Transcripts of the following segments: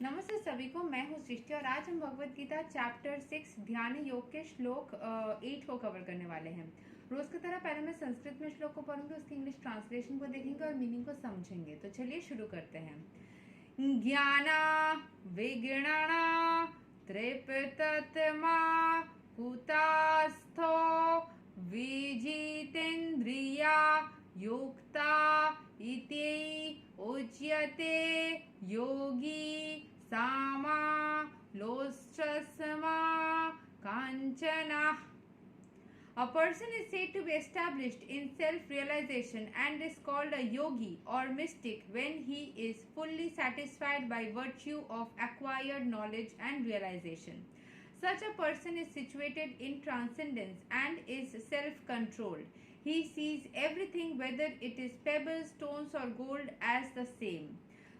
नमस्ते सभी को, मैं हूँ सृष्टि और आज हम भगवत गीता चैप्टर 6 ध्यान योग के श्लोक 8 को कवर करने वाले हैं। रोज की तरह पहले मैं संस्कृत में श्लोक को पढ़ूंगी, उसकी इंग्लिश ट्रांसलेशन को देखेंगे और मीनिंग को समझेंगे। तो चलिए शुरू करते हैं। ज्ञाना विगणना त्रिपतत्मा कुतास्थो विजितेन्द्रिया युक्ता इति उच्यते योगी सामा लोष्टस्मा Kanchana. A person is said to be established in self-realization and is called a yogi or mystic when he is fully satisfied by virtue of acquired knowledge and realization. Such a person is situated in transcendence and is self-controlled. He sees everything, whether it is pebbles, stones or gold, as the same.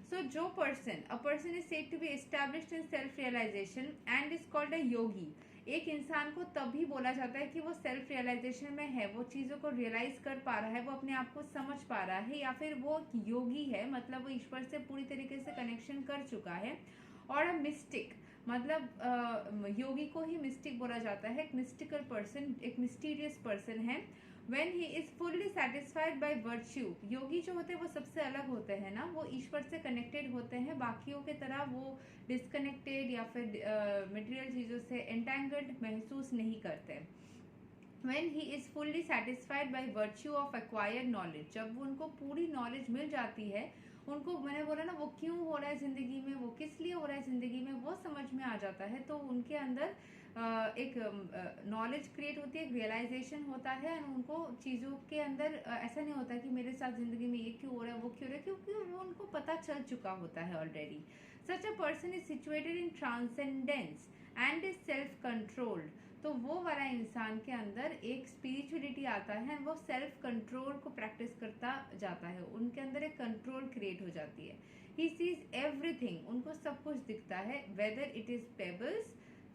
So, a person is said to be established in self-realization and is called a yogi. एक इंसान को तभी बोला जाता है कि वो self realisation में है, वो चीज़ों को रियलाइज कर पा रहा है, वो अपने आप को समझ पा रहा है, या फिर वो योगी है, मतलब वो ईश्वर से पूरी तरीके से कनेक्शन कर चुका है. और अ मिस्टिक, मतलब योगी को ही मिस्टिक बोला जाता है. एक मिस्टिकल पर्सन, एक मिस्टीरियस पर्सन है. When he is fully satisfied by virtue, योगी जो होते हैं वो सबसे अलग होते हैं ना, वो ईश्वर से कनेक्टेड होते हैं, बाकियों के तरह वो डिस्कनेक्टेड या फिर मटेरियल चीज़ों से एंटेंगल्ड महसूस नहीं करते. When he is fully satisfied by virtue of acquired knowledge, जब उनको पूरी नॉलेज मिल जाती है, उनको, मैंने बोला ना, वो क्यों हो रहा है जिंदगी में, वो किस लिए हो रहा है जिंदगी में, वो समझ में आ जाता है. तो उनके अंदर एक नॉलेज क्रिएट होती है, एक रियलाइजेशन होता है. उनको चीज़ों के अंदर ऐसा नहीं होता कि मेरे साथ जिंदगी में ये क्यों हो रहा है, वो क्यों हो रहा है, क्योंकि वो उनको पता चल चुका होता है already. Such a person is situated in transcendence and is self controlled. तो वो वाला इंसान के अंदर एक स्पिरिचुअलिटी आता है, वो सेल्फ कंट्रोल को प्रैक्टिस करता जाता है, उनके अंदर एक कंट्रोल क्रिएट हो जाती है. ही सीज एवरीथिंग, उनको सब कुछ दिखता है, whether it is pebbles,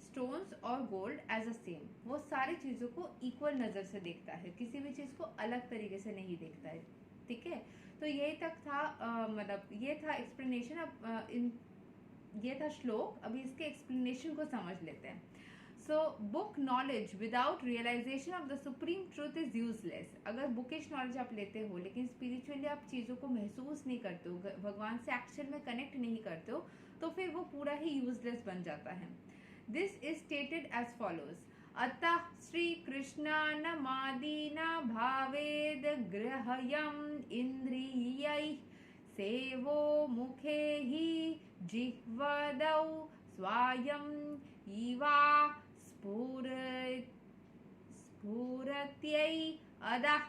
stones और गोल्ड एज अ सेम. वो सारी चीज़ों को इक्वल नज़र से देखता है, किसी भी चीज़ को अलग तरीके से नहीं देखता है. ठीक है, तो यही तक था, मतलब ये था एक्सप्लेनेशन. अब ये था श्लोक. अभी इसके एक्सप्लेनेशन को समझ लेते हैं. So book knowledge without realization of the supreme truth is useless. अगर बुकिश नॉलेज आप लेते हो लेकिन स्पिरिचुअली आप चीज़ों को महसूस नहीं करते हो, भगवान से एक्शन में कनेक्ट नहीं करते हो, तो फिर वो पूरा ही यूजलेस बन जाता है. This is stated as follows. अतः श्री कृष्णानमादिना भावेद ग्रहयम् इंद्रियैः सेवो मुखे हि जिह्वदौ स्वायम् Eva स्फुरत्यै अदः.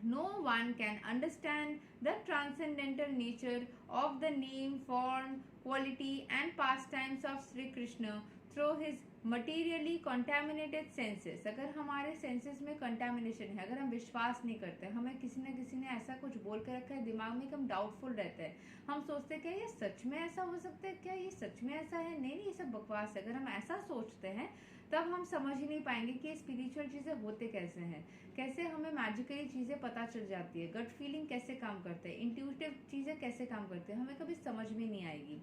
No one can understand the transcendental nature of the name, form, quality and pastimes of Sri Krishna through his materially contaminated senses. अगर हमारे सेंसेस में कंटामिनेशन है, अगर हम विश्वास नहीं करते, हमें किसी न किसी ने ऐसा कुछ बोल के रखा है दिमाग में कि हम डाउटफुल रहते हैं, हम सोचते हैं क्या ये सच में ऐसा हो सकता है, क्या ये सच में ऐसा है, नहीं नहीं ये सब बकवास है. अगर हम ऐसा सोचते हैं तब हम समझ ही नहीं पाएंगे कि ये स्पिरिचुअल चीज़ें होते कैसे हैं, कैसे हमें मैजिकली चीज़ें पता चल जाती है, गट फीलिंग कैसे काम करते हैं, इंट्यूटिव चीज़ें कैसे काम करते हैं, हमें कभी समझ में नहीं आएगी.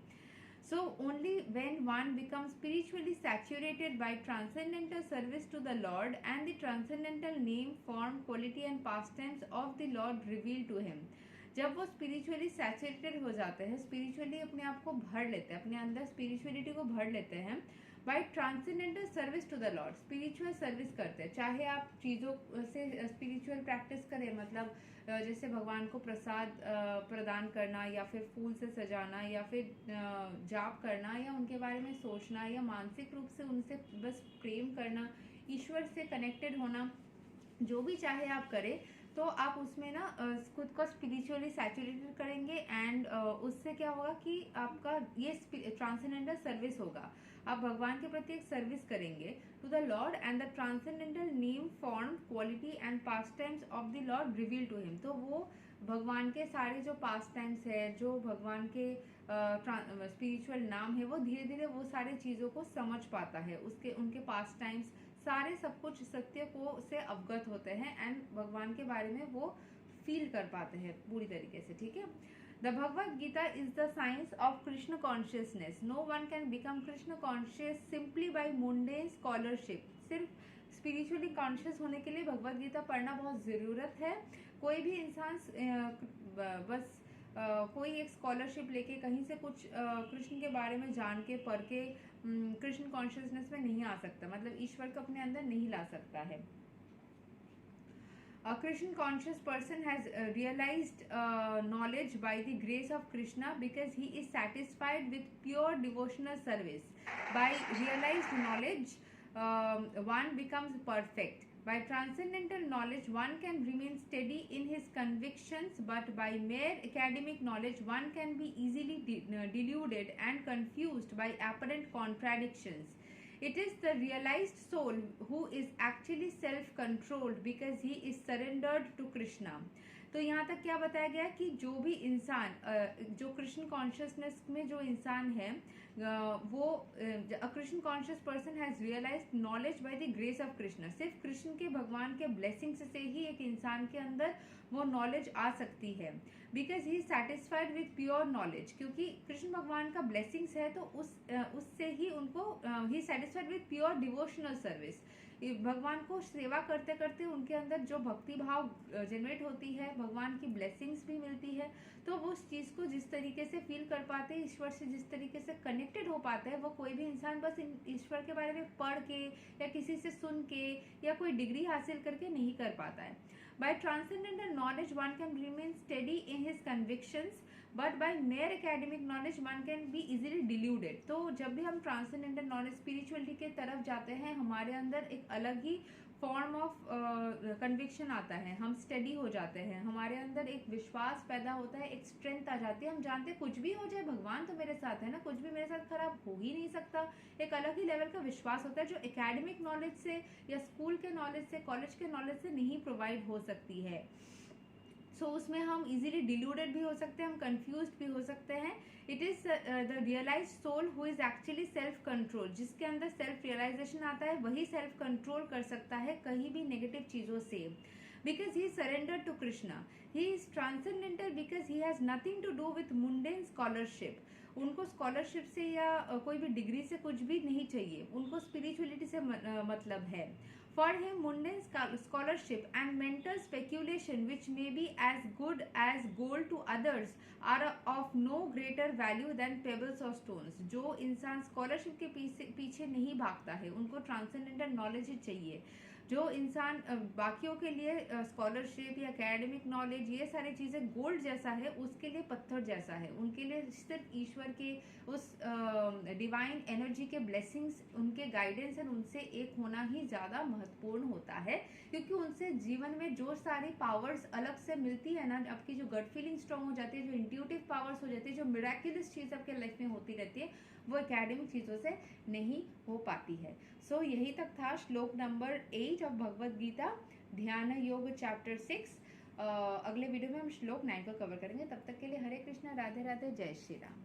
So only when one becomes spiritually saturated by transcendental service to the Lord and the transcendental name, form, quality and pastimes of the Lord revealed to him, जब वो स्पिरिचुअली सैचुरेटेड हो जाते हैं, स्पिरिचुअली अपने आप को भर लेते हैं, अपने अंदर स्पिरिचुअलिटी को भर लेते हैं, by transcendental service to the lord, spiritual service करते हैं. चाहे आप चीज़ों से स्पिरिचुअल प्रैक्टिस करें, मतलब जैसे भगवान को प्रसाद प्रदान करना, या फिर फूल से सजाना, या फिर जाप करना, या उनके बारे में सोचना, या मानसिक रूप से उनसे बस प्रेम करना, ईश्वर से कनेक्टेड होना, जो भी चाहे आप करें, तो आप उसमें ना खुद को स्पिरिचुअली सैचुरेटेड करेंगे. एंड उससे क्या होगा कि आपका ये ट्रांसेंडेंटल सर्विस होगा, आप भगवान के प्रति एक सर्विस करेंगे to the lord and the transcendental name, form, quality and pastimes of the lord reveal to him. तो वो भगवान के सारे जो पास्ट टाइम्स है, जो भगवान के स्पिरिचुअल नाम है, वो धीरे धीरे वो सारी चीज़ों को समझ पाता है, उसके उनके पास्ट टाइम्स सारे सब कुछ सत्य को से अवगत होते हैं एंड भगवान के बारे में वो फील कर पाते हैं पूरी तरीके से. ठीक है, The Bhagavad Gita is the science of Krishna consciousness. No one can become Krishna conscious simply by mundane scholarship. सिर्फ स्पिरिचुअली कॉन्शियस होने के लिए भगवत गीता पढ़ना बहुत ज़रूरत है. कोई भी इंसान बस कोई एक स्कॉलरशिप लेके कहीं से कुछ कृष्ण के बारे में जान के पढ़ के कृष्ण कॉन्शियसनेस में नहीं आ सकता, मतलब ईश्वर को अपने अंदर नहीं ला सकता है. A Krishna conscious person has realized knowledge by the grace of Krishna because he is satisfied with pure devotional service. By realized knowledge, one becomes perfect. By transcendental knowledge, one can remain steady in his convictions, but by mere academic knowledge, one can be easily deluded and confused by apparent contradictions. It is the realized soul who is actually self-controlled because he is surrendered to Krishna. तो यहाँ तक क्या बताया गया कि जो भी इंसान जो कृष्ण कॉन्शियसनेस में जो इंसान है वो Krishna conscious person has realised knowledge by the grace of Krishna. सिर्फ कृष्ण के भगवान के ब्लेसिंग्स से ही एक इंसान के अंदर वो नॉलेज आ सकती है. Because he is satisfied with pure knowledge, क्योंकि कृष्ण भगवान का ब्लेसिंग्स है तो उससे ही उनको ही satisfied with pure devotional service. भगवान को सेवा करते करते उनके अंदर जो भक्ति भाव जनरेट होती है, भगवान की ब्लेसिंग्स भी मिलती है, तो वो उस चीज़ को जिस तरीके से फील कर पाते हैं, ईश्वर से जिस तरीके से कनेक्टेड हो पाते हैं, वो कोई भी इंसान बस ईश्वर के बारे में पढ़ के या किसी से सुन के या कोई डिग्री हासिल करके नहीं कर पाता है. By transcendental knowledge, one can remain steady in his convictions, but by mere academic knowledge, one can be easily deluded. तो जब भी हम ट्रांसेंडेंटल नॉलेज स्पिरिचुअलिटी के तरफ जाते हैं, हमारे अंदर एक अलग ही फॉर्म ऑफ कन्विक्शन आता है, हम स्टडी हो जाते हैं, हमारे अंदर एक विश्वास पैदा होता है, एक स्ट्रेंथ आ जाती है. हम जानते हैं कुछ भी हो जाए भगवान तो मेरे साथ है ना, कुछ भी मेरे साथ खराब हो ही नहीं सकता. एक अलग ही लेवल का विश्वास होता है जो एकेडमिक नॉलेज से या स्कूल के नॉलेज से, कॉलेज के नॉलेज से नहीं प्रोवाइड हो सकती है. सो उसमें हम इजीली डिल्यूडेड भी हो सकते हैं, हम कंफ्यूज भी हो सकते हैं. It is the realise soul who is actually self control. जिसके अंदर सेल्फ रियलाइजेशन आता है वही सेल्फ कंट्रोल कर सकता है कहीं भी नेगेटिव चीज़ों से. Because he surrender to Krishna, he is transcendental because he has nothing to do with mundane scholarship. उनको स्कॉलरशिप से या कोई भी डिग्री से कुछ भी नहीं चाहिए, उनको स्पिरिचुअलिटी से मतलब है. For him, mundane scholarship and mental speculation, which may be as good as gold to others, are of no greater value than pebbles or stones. जो इंसान स्कॉलरशिप के पीछे नहीं भागता है, उनको ट्रांसेंडेंटल नॉलेज ही चाहिए. जो इंसान बाकियों के लिए स्कॉलरशिप या एकेडमिक नॉलेज ये सारी चीज़ें गोल्ड जैसा है, उसके लिए पत्थर जैसा है. उनके लिए सिर्फ ईश्वर के उस डिवाइन एनर्जी के ब्लेसिंग्स, उनके गाइडेंस एंड उनसे एक होना ही ज़्यादा महत्वपूर्ण होता है. क्योंकि उनसे जीवन में जो सारी पावर्स अलग से मिलती है ना, आपकी जो गट फीलिंग स्ट्रांग हो जाती है, जो इंट्यूटिव पावर्स हो जाती है, जो मिराक्युलस चीज़ आपके लाइफ में होती रहती है, वो एकेडमिक चीज़ों से नहीं हो पाती है. सो यही तक था श्लोक नंबर 8 ऑफ भगवद गीता, ध्यान योग चैप्टर 6. अगले वीडियो में हम श्लोक 9 को कवर करेंगे. तब तक के लिए हरे कृष्णा, राधे राधे, जय श्री राम.